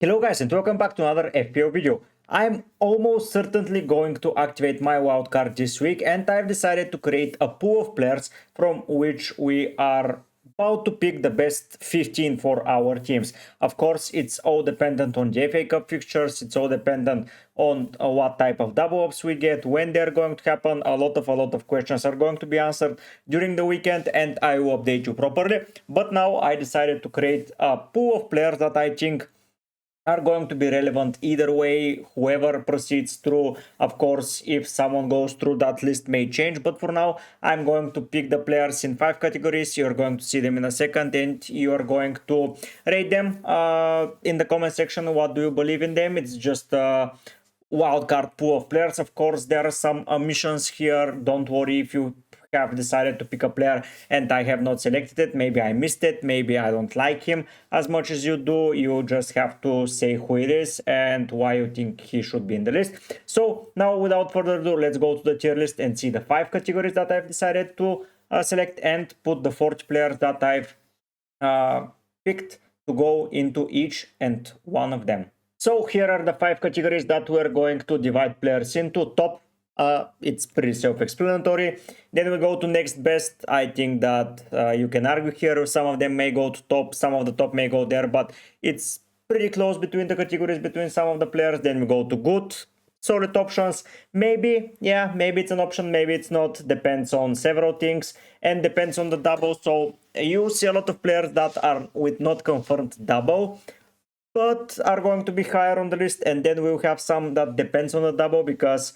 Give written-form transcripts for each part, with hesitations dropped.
Hello guys and welcome back to another FPL video. I'm almost certainly going to activate my wildcard this week, and I've decided to create a pool of players from which we are about to pick the best 15 for our teams. Of course, it's all dependent on the FA Cup fixtures, it's all dependent on what type of double ups we get, when they're going to happen. A lot of questions are going to be answered during the weekend, and I will update you properly. But now I decided to create a pool of players that I think are going to be relevant either way, whoever proceeds through. Of course, if someone goes through, that list may change, but for now I'm going to pick the players in 5 categories. You're going to see them in a second, and you are going to rate them in the comment section. What do you believe in them? It's just a wildcard pool of players. Of course, there are some omissions here. Don't worry if you have decided to pick a player and I have not selected it. Maybe I missed it, maybe I don't like him as much as you do. You just have to say who it is and why you think he should be in the list. So now, without further ado, let's go to the tier list and see the 5 categories that I've decided to select, and put the 40 players that I've picked to go into each and one of them. So here are the 5 categories that we're going to divide players into. Top, it's pretty self-explanatory. Then we go to next best. I think that you can argue here. Some of them may go to top, some of the top may go there, but it's pretty close between the categories, between some of the players. Then we go to good, solid options. Maybe, yeah, maybe it's an option, maybe it's not. Depends on several things and depends on the double. So you see a lot of players that are with not confirmed double, but are going to be higher on the list. And then we'll have some that depends on the double, because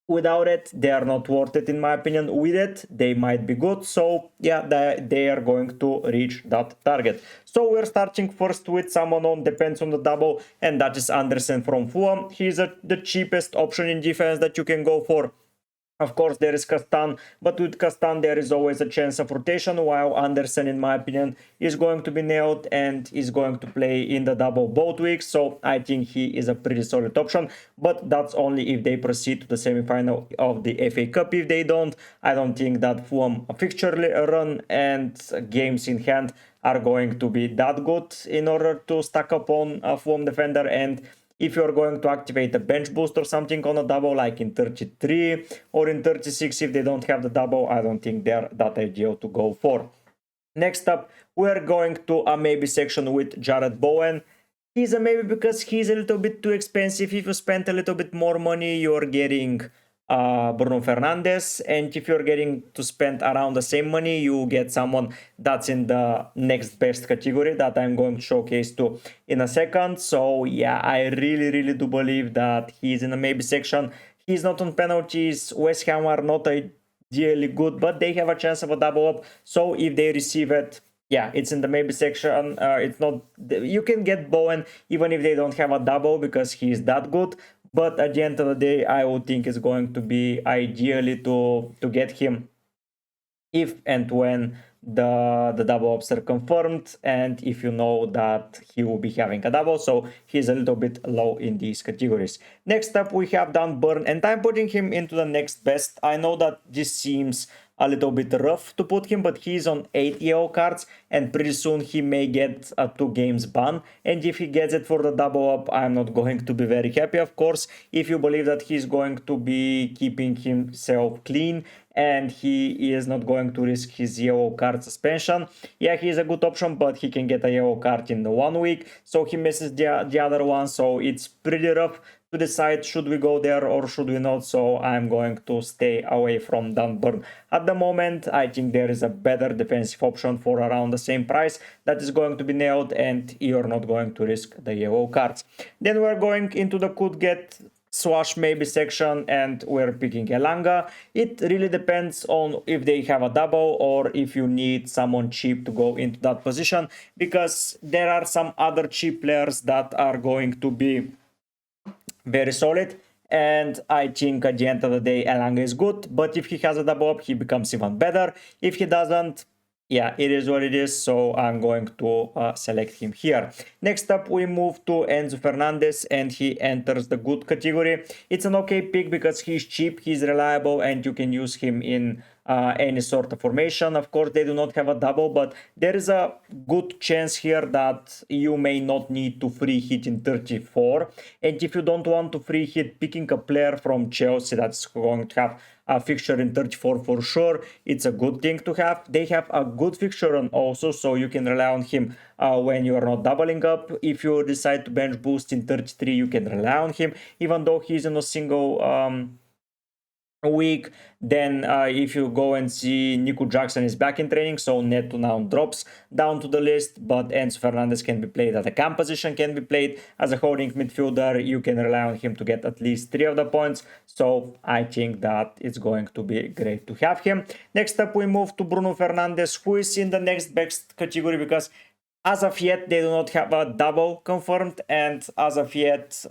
without it, they are not worth it, in my opinion. With it, they might be good. So yeah, they are going to reach that target. So we're starting first with someone on depends on the double, and that is Andersen from Fulham. He's the cheapest option in defense that you can go for. Of course, there is Castan, but with Castan there is always a chance of rotation, while Andersen, in my opinion, is going to be nailed and is going to play in the double both weeks. So I think he is a pretty solid option, but that's only if they proceed to the semi-final of the FA Cup. If they don't, I don't think that Fulham fixture run and games in hand are going to be that good in order to stack up on a Fulham defender. And if you're going to activate a bench boost or something on a double, like in 33 or in 36, if they don't have the double, I don't think they're that ideal to go for. Next up, we're going to a maybe section with Jared Bowen. He's a maybe because he's a little bit too expensive. If you spend a little bit more money, you're getting Bruno Fernandes, and if you're getting to spend around the same money, you get someone that's in the next best category that I'm going to showcase to in a second. So yeah, I really do believe that he's in the maybe section. He's not on penalties. West Ham are not ideally good, but they have a chance of a double up. So if they receive it, yeah, it's in the maybe section. It's not, you can get Bowen even if they don't have a double, because he's that good. But at the end of the day, I would think it's going to be ideally to get him if and when the double ups are confirmed, and if you know that he will be having a double. So he's a little bit low in these categories. Next up, we have Dan Burn, and I'm putting him into the next best. I know that this seems a little bit rough to put him, but he's on 8 yellow cards, and pretty soon he may get a 2 games ban. And if he gets it for the double up, I'm not going to be very happy. Of course, if you believe that he's going to be keeping himself clean and he is not going to risk his yellow card suspension, yeah, he's a good option, but he can get a yellow card in the 1 week, so he misses the other one. So it's pretty rough to decide should we go there or should we not. So I'm going to stay away from Dan Burn at the moment. I think there is a better defensive option for around the same price that is going to be nailed, and you're not going to risk the yellow cards. Then we're going into the could get slash maybe section, and we're picking Elanga. It really depends on if they have a double or if you need someone cheap to go into that position, because there are some other cheap players that are going to be very solid, and I think at the end of the day Elanga is good. But if he has a double up, he becomes even better. If he doesn't, yeah, it is what it is. So I'm going to select him here. Next up, we move to Enzo Fernandez, and he enters the good category. It's an okay pick because he's cheap, he's reliable, and you can use him in any sort of formation. Of course, they do not have a double, but there is a good chance here that you may not need to free hit in 34. And if you don't want to free hit, picking a player from Chelsea that's going to have a fixture in 34 for sure, it's a good thing to have. They have a good fixture on also, so you can rely on him when you are not doubling up. If you decide to bench boost in 33, you can rely on him, even though he's in a single week. Then if you go and see Nico Jackson is back in training, so Neto now drops down to the list, but Enzo Fernandez can be played at a cam position, can be played as a holding midfielder. You can rely on him to get at least 3 of the points, so I think that it's going to be great to have him. Next up we move to Bruno Fernandes, who is in the next best category, because as of yet they do not have a double confirmed, and as of yet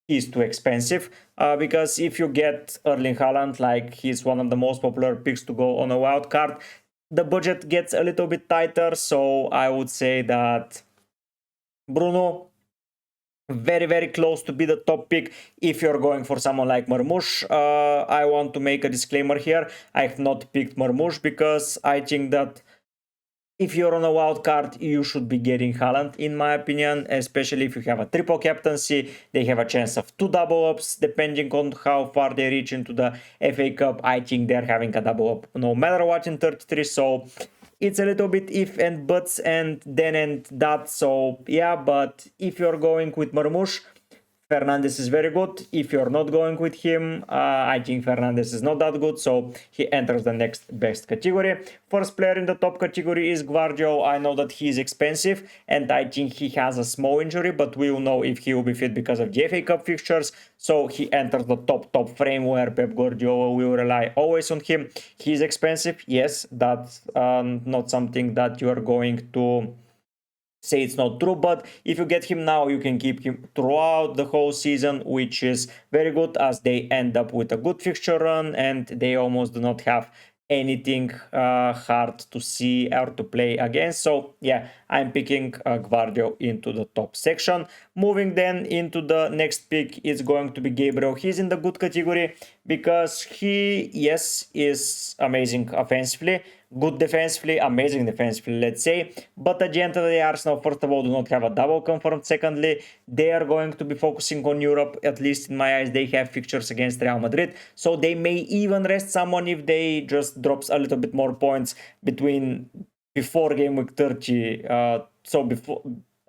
he's too expensive, because if you get Erling Haaland, like he's one of the most popular picks to go on a wild card, the budget gets a little bit tighter. So I would say that Bruno, very, very close to be the top pick if you're going for someone like Marmoush. I want to make a disclaimer here. I have not picked Marmoush because I think that if you're on a wild card, you should be getting Haaland, in my opinion, especially if you have a triple captaincy. They have a chance of 2 double ups, depending on how far they reach into the FA Cup. I think they're having a double up no matter what in 33, so it's a little bit if and buts and then and that. So yeah, but if you're going with Marmoush, Fernandes is very good. If you're not going with him, I think Fernandes is not that good, so he enters the next best category. First player in the top category is Guardiola. I know that he's expensive, and I think he has a small injury, but we will know if he will be fit because of the FA Cup fixtures. So he enters the top frame where Pep Guardiola will rely always on him. He's expensive, yes, that's not something that you are going to say it's not true, but if you get him now, you can keep him throughout the whole season, which is very good, as they end up with a good fixture run and they almost do not have anything hard to see or to play against. So yeah, I'm picking Guardiola into the top section. Moving then into the next pick, it's going to be Gabriel. He's in the good category because he, yes, is amazing offensively, good defensively, amazing defensively, let's say. But at the end of the day, Arsenal, first of all, do not have a double confirmed. Secondly, they are going to be focusing on Europe, at least in my eyes. They have fixtures against Real Madrid, so they may even rest someone if they just drops a little bit more points before game week 30.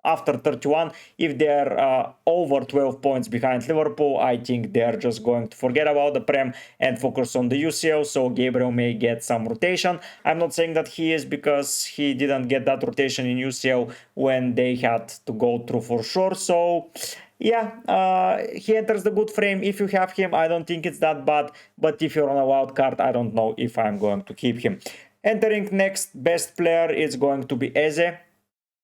After 31, if they're over 12 points behind Liverpool, I think they're just going to forget about the Prem and focus on the UCL, so Gabriel may get some rotation. I'm not saying that he is, because he didn't get that rotation in UCL when they had to go through for sure. So yeah, he enters the good frame. If you have him, I don't think it's that bad, but if you're on a wild card, I don't know if I'm going to keep him. Entering next best player is going to be Eze.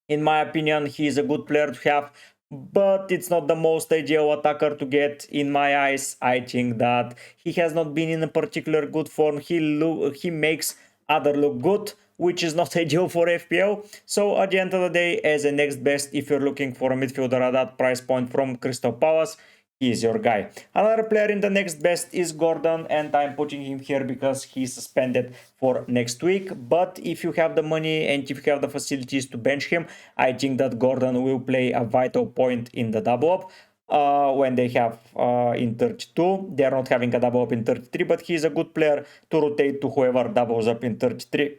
In my opinion, he is a good player to have, but it's not the most ideal attacker to get in my eyes. I think that he has not been in a particular good form. He makes other look good, which is not ideal for FPL. So at the end of the day, as a next best, if you're looking for a midfielder at that price point from Crystal Palace, he is your guy. Another player in the next best is Gordon, and I'm putting him here because he's suspended for next week. But if you have the money and if you have the facilities to bench him, I think that Gordon will play a vital point in the double up. When they have in 32, they are not having a double up in 33, but he's a good player to rotate to whoever doubles up in 33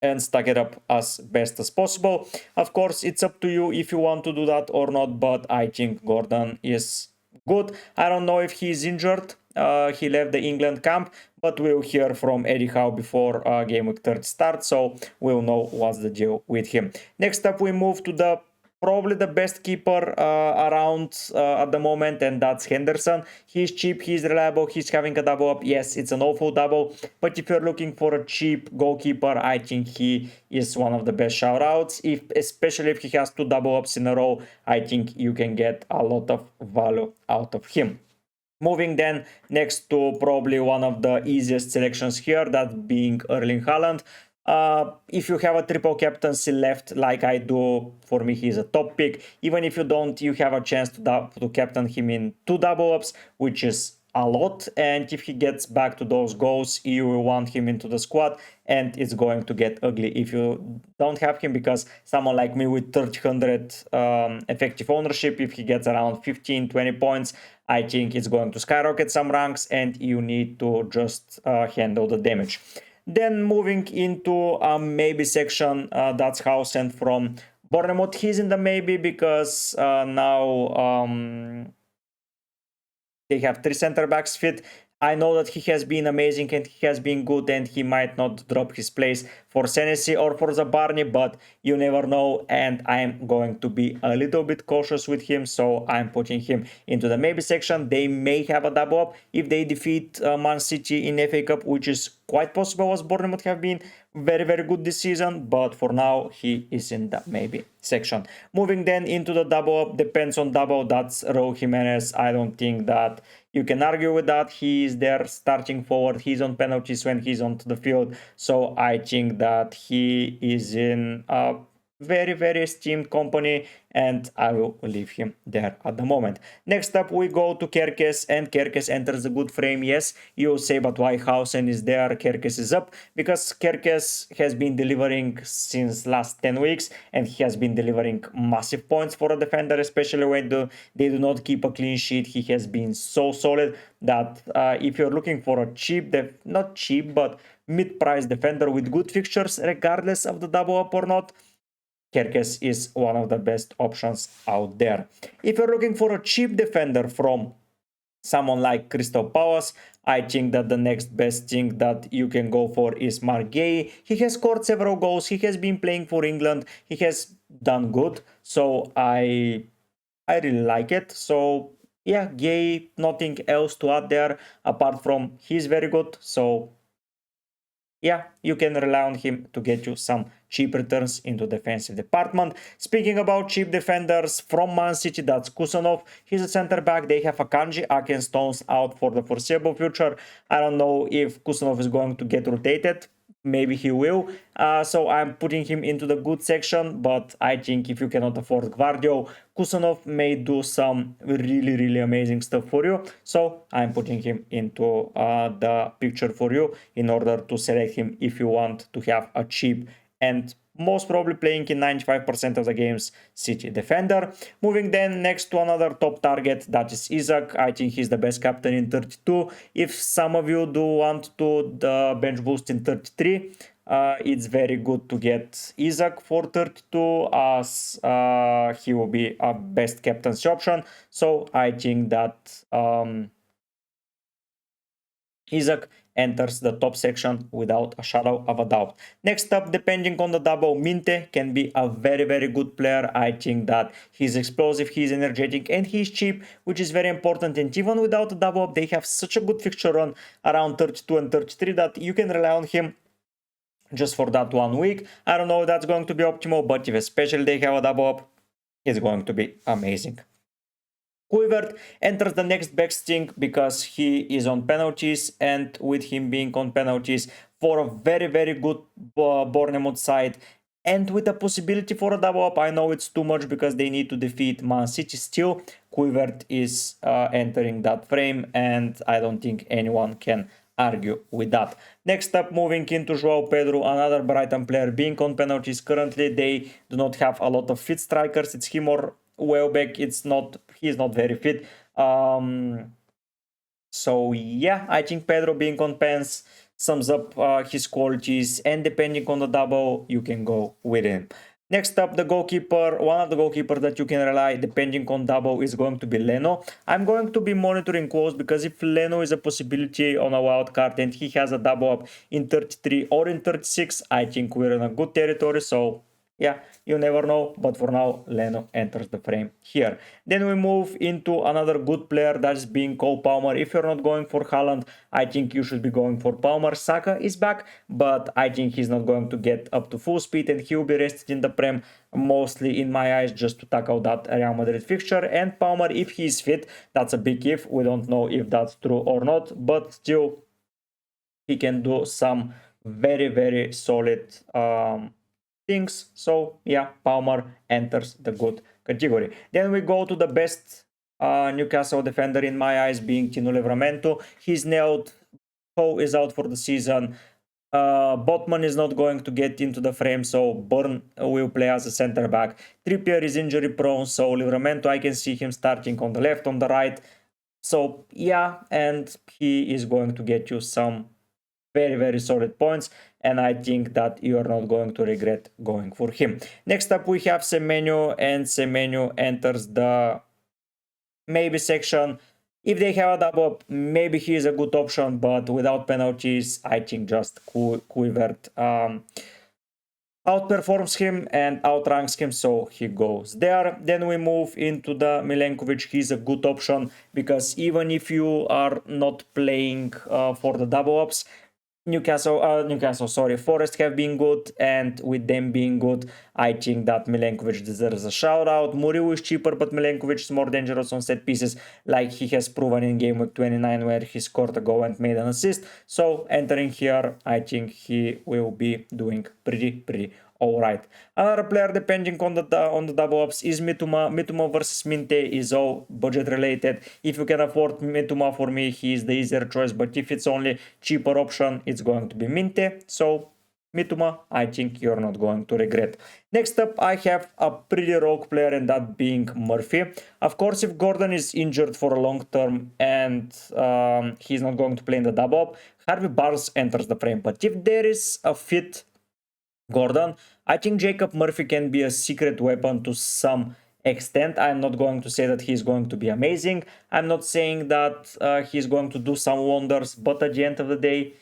and stack it up as best as possible. Of course, it's up to you if you want to do that or not, but I think Gordon is good. I don't know if he's injured. He left the England camp, but we'll hear from Eddie Howe before game week 30 starts, so we'll know what's the deal with him. Next up, we move to probably the best keeper around at the moment, and that's Henderson. He's cheap, he's reliable, he's having a double up. Yes, it's an awful double, but if you're looking for a cheap goalkeeper, I think he is one of the best shout-outs. Especially if he has 2 double ups in a row, I think you can get a lot of value out of him. Moving then next to probably one of the easiest selections here, that being Erling Haaland. If you have a triple captaincy left, like I do, for me he's a top pick. Even if you don't, you have a chance to captain him in 2 double ups, which is a lot, and if he gets back to those goals, you will want him into the squad, and it's going to get ugly if you don't have him, because someone like me with 300 effective ownership, if he gets around 15-20 points, I think it's going to skyrocket some ranks, and you need to just handle the damage. Then moving into a maybe section, that's Hausen from Bournemouth. He's in the maybe because now they have 3 center backs fit. I know that he has been amazing and he has been good, and he might not drop his place for Senesi or for Zabarni, but you never know, and I'm going to be a little bit cautious with him, so I'm putting him into the maybe section. They may have a double up if they defeat Man City in FA Cup, which is quite possible, as Bournemouth have been very, very good this season, but for now he is in the maybe section. Moving then into the double up, depends on double, that's Raul Jimenez. I don't think that you can argue with that. He is there starting forward, he's on penalties when he's onto the field, so I think that he is in a very, very esteemed company, and I will leave him there at the moment. Next up we go to Kerkez, and Kerkez enters a good frame. Yes, you'll say, but why Hausen is there, Kerkez is up? Because Kerkez has been delivering since last 10 weeks, and he has been delivering massive points for a defender, especially when they do not keep a clean sheet. He has been so solid that if you're looking for a cheap, not cheap, but mid-price defender with good fixtures, regardless of the double up or not, Kerkez is one of the best options out there. If you're looking for a cheap defender from someone like Crystal Palace, I think that the next best thing that you can go for is Mark Gay. He has scored several goals, he has been playing for England, he has done good, so I really like it. So yeah, Gay, nothing else to add there apart from he's very good, so yeah, you can rely on him to get you some cheap returns into defensive department. Speaking about cheap defenders from Man City, that's Kusanov. He's a center back. They have Akanji, Aken Stones out for the foreseeable future. I don't know if Kusanov is going to get rotated. Maybe he will. So I'm putting him into the good section, but I think if you cannot afford Gvardio, Kusanov may do some really, really amazing stuff for you. So I'm putting him into the picture for you in order to select him if you want to have a cheap and most probably playing in 95% of the games City defender. Moving then next to another top target, that is Isaac. I think he's the best captain in 32. If some of you do want to the bench boost in 33, it's very good to get Isaac for 32, as he will be a best captaincy option. So I think that Isaac enters the top section without a shadow of a doubt. Next up, depending on the double, Minte can be a very, very good player. I think that he's explosive, he's energetic, and he's cheap, which is very important. And even without a double up, they have such a good fixture run around 32 and 33 that you can rely on him just for that 1 week. I don't know if that's going to be optimal, but if especially they have a double up, it's going to be amazing. Kluivert enters the next best thing because he is on penalties, and with him being on penalties for a very, very good Bournemouth side, and with a possibility for a double up, I know it's too much because they need to defeat Man City still. Kluivert is entering that frame, and I don't think anyone can argue with that. Next up, moving into João Pedro, another Brighton player being on penalties. Currently, they do not have a lot of fit strikers. It's him or Welbeck. He's not very fit. So yeah, I think Pedro being on pens sums up his qualities, and depending on the double, you can go with him. Next up, the goalkeeper. One of the goalkeepers that you can rely, depending on double, is going to be Leno. I'm going to be monitoring close, because if Leno is a possibility on a wild card and he has a double up in 33 or in 36, I think we're in a good territory. So yeah, you never know, but for now, Leno enters the frame here. Then we move into another good player, that's being Cole Palmer. If you're not going for Haaland, I think you should be going for Palmer. Saka is back, but I think he's not going to get up to full speed, and he will be rested in the Prem, mostly in my eyes, just to tackle that Real Madrid fixture. And Palmer, if he's fit, that's a big if. We don't know if that's true or not, but still, he can do some very, very solid things. So yeah, Palmer enters the good category. Then we go to the best Newcastle defender in my eyes being Tino Livramento. He's nailed. Poe is out for the season. Botman is not going to get into the frame, so Burn will play as a center back. Trippier is injury prone, so Livramento, I can see him starting on the left, on the right. So yeah, and he is going to get you some very, very solid points, and I think that you are not going to regret going for him. Next up, we have Semenyo, and Semenyo enters the maybe section. If they have a double up, maybe he is a good option, but without penalties, I think just Kluivert outperforms him and outranks him, so he goes there. Then we move into the Milenkovic. He's a good option because even if you are not playing for the double ups, Forest have been good, and with them being good, I think that Milenkovic deserves a shout out. Muriu is cheaper, but Milenkovic is more dangerous on set pieces, like he has proven in game week 29 where he scored a goal and made an assist. So entering here, I think he will be doing pretty alright. Another player depending on the double ups is Mituma. Mituma versus Minte is all budget related. If you can afford Mituma, for me he is the easier choice, but if it's only cheaper option, it's going to be Minte. So Mituma, I think you're not going to regret. Next up, I have a pretty rogue player, and that being Murphy. Of course, if Gordon is injured for a long term and he's not going to play in the double up, Harvey Barnes enters the frame. But if there is a fit Gordon, I think Jacob Murphy can be a secret weapon to some extent. I'm not going to say that he's going to be amazing. I'm not saying that he's going to do some wonders, but at the end of the day,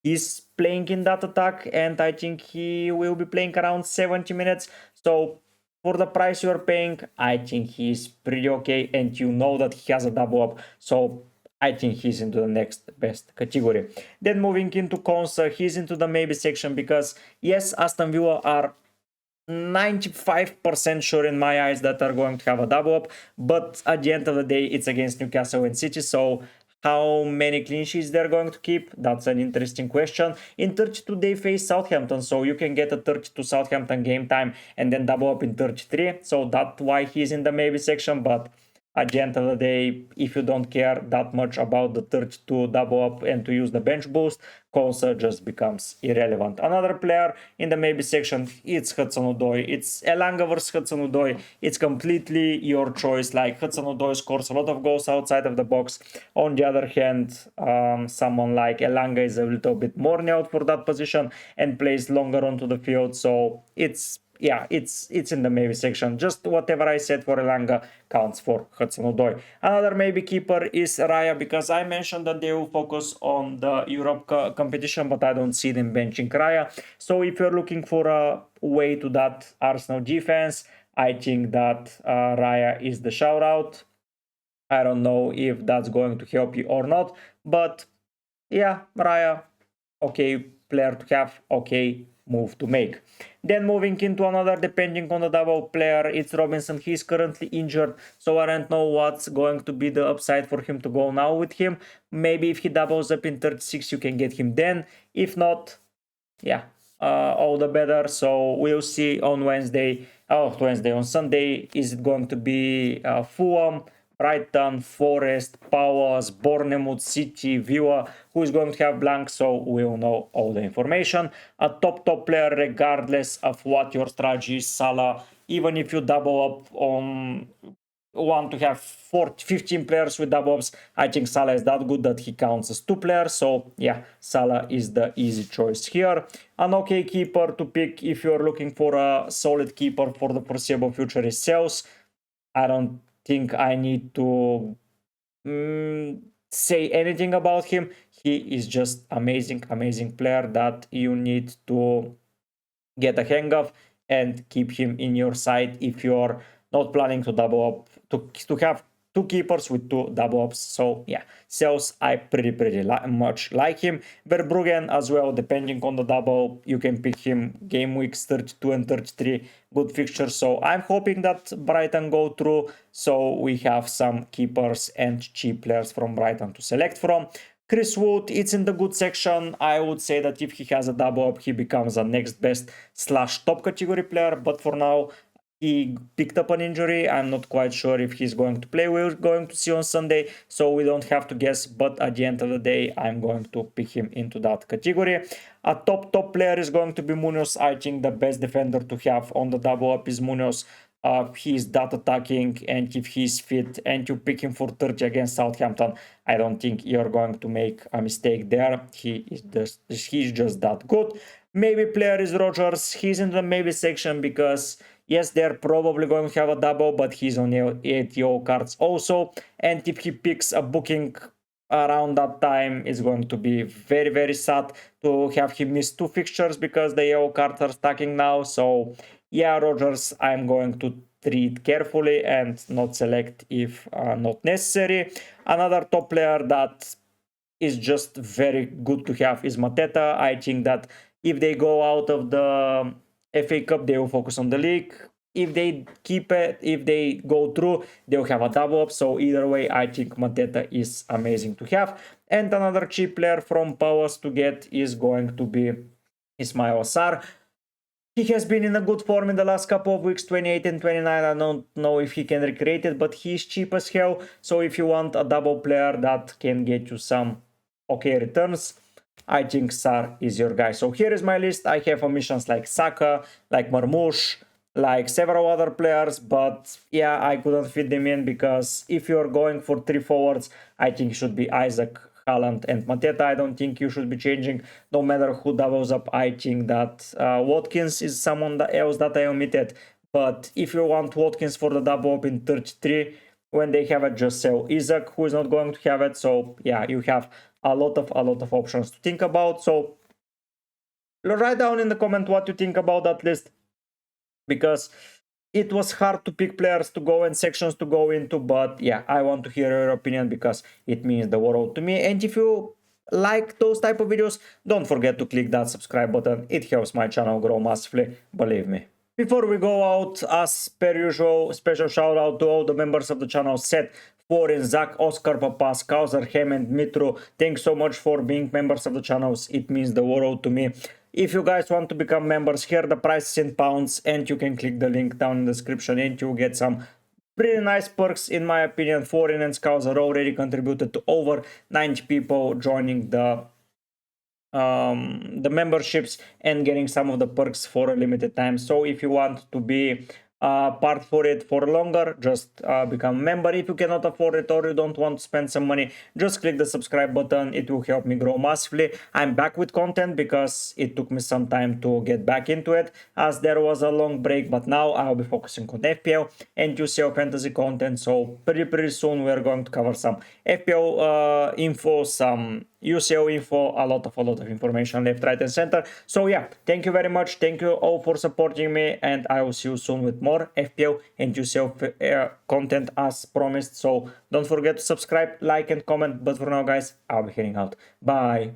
he's playing in that attack, and I think he will be playing around 70 minutes. So for the price you're paying, I think he's pretty okay, and you know that he has a double up. So I think he's into the next best category. Then moving into Konsa, he's into the maybe section because yes, Aston Villa are 95% sure in my eyes that are going to have a double up, but at the end of the day, it's against Newcastle and City, so how many clean sheets they're going to keep? That's an interesting question. In 32, they face Southampton, so you can get a 32 Southampton game time and then double up in 33, so that's why he's in the maybe section, but at the end of the day, if you don't care that much about the 32 double up and to use the bench boost, Konsa just becomes irrelevant. Another player in the maybe section, it's Hudson-Odoi. It's Elanga versus Hudson-Odoi. It's completely your choice. Like, Hudson-Odoi scores a lot of goals outside of the box. On the other hand, someone like Elanga is a little bit more nailed for that position and plays longer onto the field. So it's in the maybe section. Just whatever I said for Elanga counts for Hudson-Odoi. Another maybe keeper is Raya, because I mentioned that they will focus on the Europe competition, but I don't see them benching Raya. So if you're looking for a way to that Arsenal defense, I think that Raya is the shout out. I don't know if that's going to help you or not, but yeah, Raya, okay player to have, okay move to make. Then moving into another, depending on the double player, it's Robinson. He's currently injured, so I don't know what's going to be the upside for him to go now with him. Maybe if he doubles up in 36, you can get him then. If not, yeah, all the better. So we'll see on on Sunday, is it going to be Fulham, Brighton, Forest, Palace, Bournemouth, City, Villa, who is going to have blank, so we'll know all the information. A top player, regardless of what your strategy is, Salah. Even if you double up on want to have 15 players with double ups, I think Salah is that good that he counts as 2 players. So yeah, Salah is the easy choice here. An okay keeper to pick if you're looking for a solid keeper for the foreseeable future is Sales. I don't think I need to say anything about him. He is just amazing player that you need to get a hang of and keep him in your side if you're not planning to double up, to have 2 keepers with 2 double ups. So yeah, Sales, I pretty much like him. Verbruggen as well, depending on the double, you can pick him game weeks 32 and 33, good fixtures. So I'm hoping that Brighton go through, so we have some keepers and cheap players from Brighton to select from. Chris Wood, it's in the good section. I would say that if he has a double up, he becomes a next best / top category player, but for now, he picked up an injury. I'm not quite sure if he's going to play. We're going to see on Sunday, so we don't have to guess. But at the end of the day, I'm going to pick him into that category. A top player is going to be Munoz. I think the best defender to have on the double up is Munoz. He's that attacking, and if he's fit and you pick him for 30 against Southampton, I don't think you're going to make a mistake there. He's just that good. Maybe player is Rogers. He's in the maybe section because yes, they're probably going to have a double, but he's on 8 yellow cards also. And if he picks a booking around that time, it's going to be very sad to have him miss 2 fixtures because the yellow cards are stacking now. So yeah, Rogers, I'm going to treat carefully and not select if not necessary. Another top player that is just very good to have is Mateta. I think that if they go out of the FA Cup, they will focus on the league. If they keep it, if they go through, they'll have a double up. So either way, I think Mateta is amazing to have. And another cheap player from Palace to get is going to be Ismail Assar. He has been in a good form in the last couple of weeks, 28 and 29. I don't know if he can recreate it, but he's cheap as hell. So if you want a double player that can get you some okay returns, I think Sar is your guy. So here is my list. I have omissions like Saka, like Marmoush, like several other players, but yeah, I couldn't fit them in because if you're going for 3 forwards, I think it should be Isaac, Haaland and Mateta. I don't think you should be changing no matter who doubles up. I think that Watkins is someone else that I omitted, but if you want Watkins for the double up in 33, when they have it, just sell Isaac, who is not going to have it. So yeah, you have a lot of options to think about. So write down in the comment what you think about that list, because it was hard to pick players to go and sections to go into, but yeah, I want to hear your opinion because it means the world to me. And if you like those type of videos, don't forget to click that subscribe button. It helps my channel grow massively, believe me. Before we go out, as per usual, special shout out to all the members of the channel: Seth, Florin, Zach, Oscar, Papas, Kauser, Hem and Mitro. Thanks so much for being members of the channels. It means the world to me. If you guys want to become members, here are the prices in pounds, and you can click the link down in the description and you'll get some pretty nice perks in my opinion. Florin and Kauser already contributed to over 90 people joining the memberships and getting some of the perks for a limited time. So if you want to be part for it for longer, just become a member. If you cannot afford it or you don't want to spend some money, just click the subscribe button. It will help me grow massively. I'm back with content because it took me some time to get back into it, as there was a long break, but now I'll be focusing on FPL and UCL fantasy content. So pretty soon we're going to cover some FPL info, some UCL info, a lot of information left, right and center. So yeah, thank you very much. Thank you all for supporting me, and I will see you soon with more FPL and UCL content as promised. So don't forget to subscribe, like and comment. But for now guys, I'll be heading out. Bye.